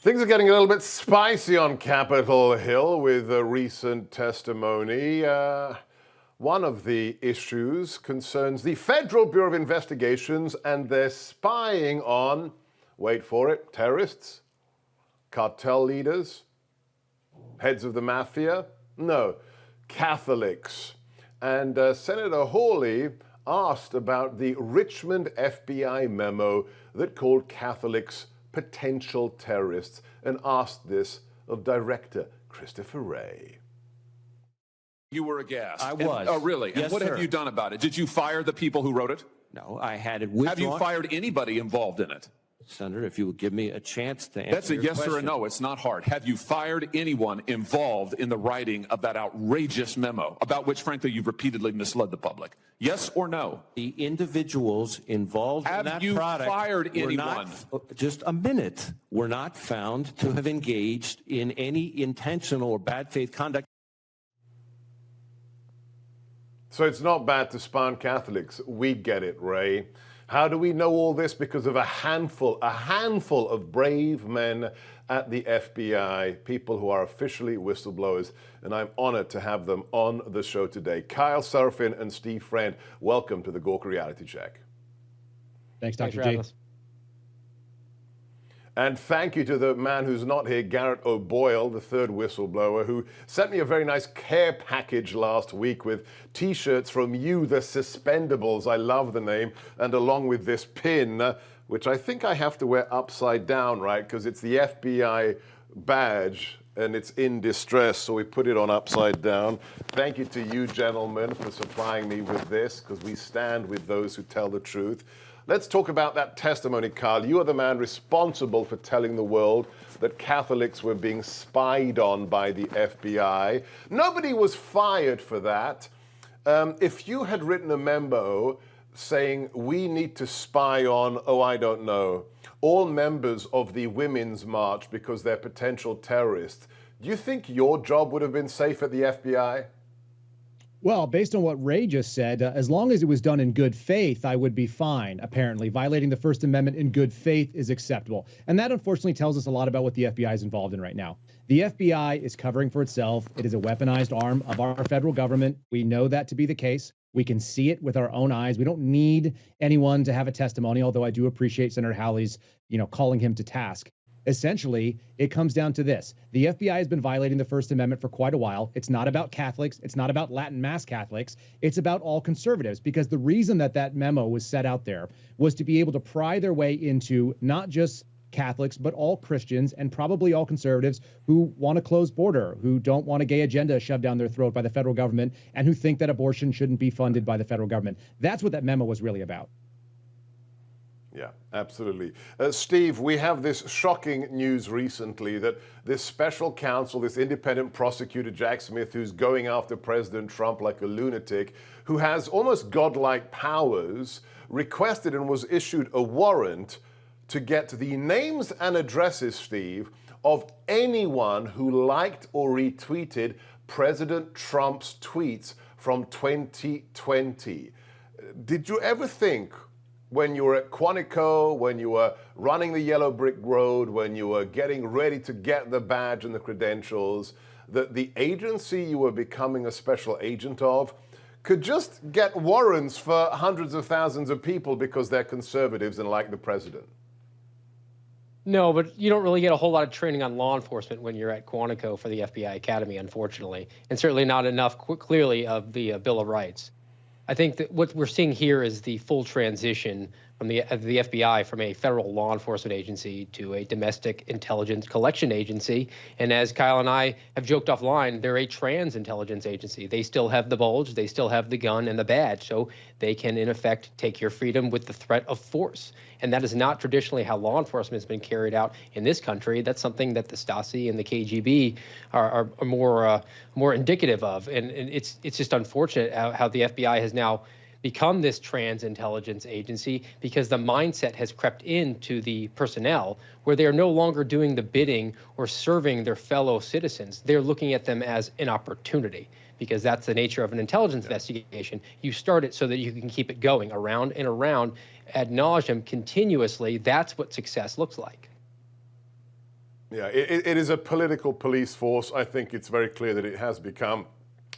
Things are getting a little bit spicy on Capitol Hill with a recent testimony. One of the issues concerns the Federal Bureau of Investigations and their spying on, wait for it, terrorists, cartel leaders, heads of the mafia, no, Catholics. And Senator Hawley asked about the Richmond FBI memo that called Catholics potential terrorists and asked this of Director Christopher Wray. You were aghast. I was. Oh, really? Yes, and what sir. have you done about it? Did you fire the people who wrote it? No, I had it withdrawn. Have you fired anybody involved in it? Senator, if you would give me a chance to answer That's a your yes question. or a no. It's not hard. Have you fired anyone involved in the writing of that outrageous memo, about which, frankly, you've repeatedly misled the public? Yes or no? The individuals involved in that Have you product fired were anyone? just a minute, were not found to have engaged in any intentional or bad faith conduct. So it's not bad to spy on Catholics. We get it, Ray. How do we know all this? Because of a handful of brave men at the FBI, people who are officially whistleblowers, and I'm honored to have them on the show today. Kyle Serafin and Steve Friend, welcome to the Gorka Reality Check. Thanks, Dr. G. And thank you to the man who's not here, Garrett O'Boyle, the third whistleblower, who sent me a very nice care package last week with T-shirts from You, the Suspendables. I love the name. And along with this pin, which I think I have to wear upside down, right? Because it's the FBI badge and it's in distress, so we put it on upside down. Thank you to you, gentlemen, for supplying me with this, because we stand with those who tell the truth. Let's talk about that testimony, Carl. You are the man responsible for telling the world that Catholics were being spied on by the FBI. Nobody was fired for that. If you had written a memo saying we need to spy on, oh, I don't know, all members of the Women's March because they're potential terrorists, do you think your job would have been safe at the FBI? Well, based on what Ray just said, as long as it was done in good faith, I would be fine. Apparently, violating the First Amendment in good faith is acceptable. And that unfortunately tells us a lot about what the FBI is involved in right now. The FBI is covering for itself. It is a weaponized arm of our federal government. We know that to be the case. We can see it with our own eyes. We don't need anyone to have a testimony, although I do appreciate Senator Hawley's, calling him to task. Essentially, it comes down to this. The FBI has been violating the First Amendment for quite a while. It's not about Catholics. It's not about Latin Mass Catholics. It's about all conservatives, because the reason that memo was set out there was to be able to pry their way into not just Catholics, but all Christians and probably all conservatives who want a closed border, who don't want a gay agenda shoved down their throat by the federal government, and who think that abortion shouldn't be funded by the federal government. That's what that memo was really about. Yeah, absolutely. Steve, we have this shocking news recently that this special counsel, this independent prosecutor, Jack Smith, who's going after President Trump like a lunatic, who has almost godlike powers, requested and was issued a warrant to get the names and addresses, Steve, of anyone who liked or retweeted President Trump's tweets from 2020. Did you ever think, when you were at Quantico, when you were running the yellow brick road, when you were getting ready to get the badge and the credentials, that the agency you were becoming a special agent of could just get warrants for hundreds of thousands of people because they're conservatives and like the president? No, but you don't really get a whole lot of training on law enforcement when you're at Quantico for the FBI Academy, unfortunately, and certainly not enough, clearly, of the Bill of Rights. I think that what we're seeing here is the full transition from the FBI from a federal law enforcement agency to a domestic intelligence collection agency. And as Kyle and I have joked offline, they're a trans intelligence agency. They still have the bulge, they still have the gun and the badge, so they can, in effect, take your freedom with the threat of force. And that is not traditionally how law enforcement has been carried out in this country. That's something that the Stasi and the KGB are more indicative of. And it's just unfortunate how the FBI has now become this trans intelligence agency, because the mindset has crept into the personnel where they are no longer doing the bidding or serving their fellow citizens. They're looking at them as an opportunity, because that's the nature of an intelligence investigation. You start it so that you can keep it going around and around ad nauseum continuously. That's what success looks like. Yeah, it is a political police force. I think it's very clear that it has become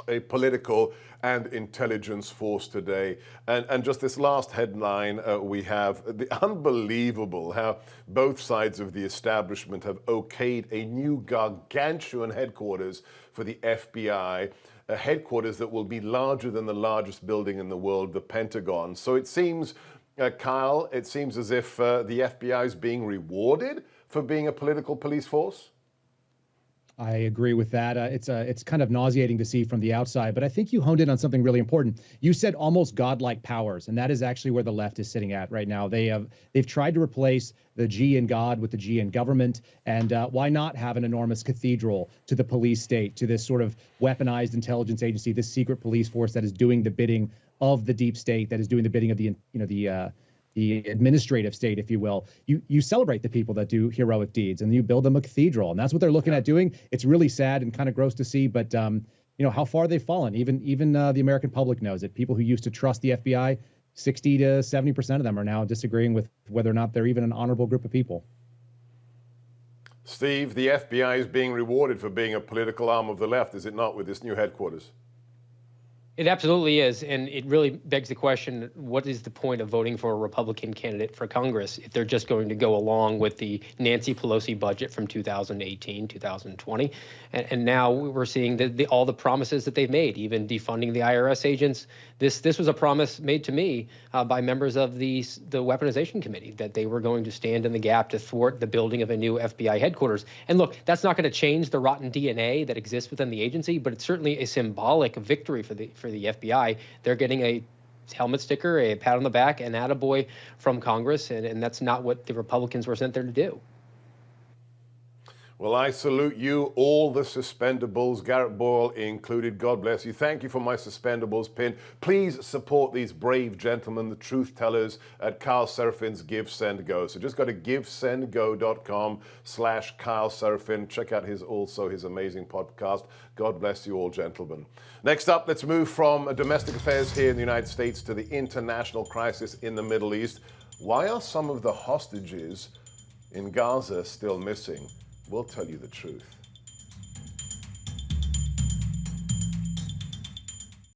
a political and intelligence force today. And just this last headline, we have the unbelievable how both sides of the establishment have okayed a new gargantuan headquarters for the FBI, a headquarters that will be larger than the largest building in the world, the Pentagon. So it seems, Kyle, it seems as if the FBI is being rewarded for being a political police force. I agree with that. It's kind of nauseating to see from the outside, but I think you honed in on something really important. You said almost godlike powers, and that is actually where the left is sitting at right now. They've tried to replace the G in God with the G in government, and why not have an enormous cathedral to the police state, to this sort of weaponized intelligence agency, this secret police force that is doing the bidding of the deep state, that is doing the bidding of the administrative state, if you will. You celebrate the people that do heroic deeds, and you build them a cathedral, and that's what they're looking at doing. It's really sad and kind of gross to see, but how far they've fallen. Even the American public knows it. People who used to trust the FBI, 60 to 70% of them are now disagreeing with whether or not they're even an honorable group of people. Steve, the FBI is being rewarded for being a political arm of the left, is it not, with this new headquarters? It absolutely is, and it really begs the question, what is the point of voting for a Republican candidate for Congress if they're just going to go along with the Nancy Pelosi budget from 2018, 2020? And now we're seeing all the promises that they've made, even defunding the IRS agents. This was a promise made to me by members of the Weaponization Committee, that they were going to stand in the gap to thwart the building of a new FBI headquarters. And look, that's not going to change the rotten DNA that exists within the agency, but it's certainly a symbolic victory for the FBI. They're getting a helmet sticker, a pat on the back, an attaboy from Congress, and that's not what the Republicans were sent there to do. Well, I salute you, all the suspendables, Garrett Boyle included. God bless you. Thank you for my suspendables pin. Please support these brave gentlemen, the truth tellers, at Kyle Serafin's Give, Send, Go. So just go to givesendgo.com/Kyle Serafin. Check out his amazing podcast. God bless you all, gentlemen. Next up, let's move from domestic affairs here in the United States to the international crisis in the Middle East. Why are some of the hostages in Gaza still missing? We'll tell you the truth.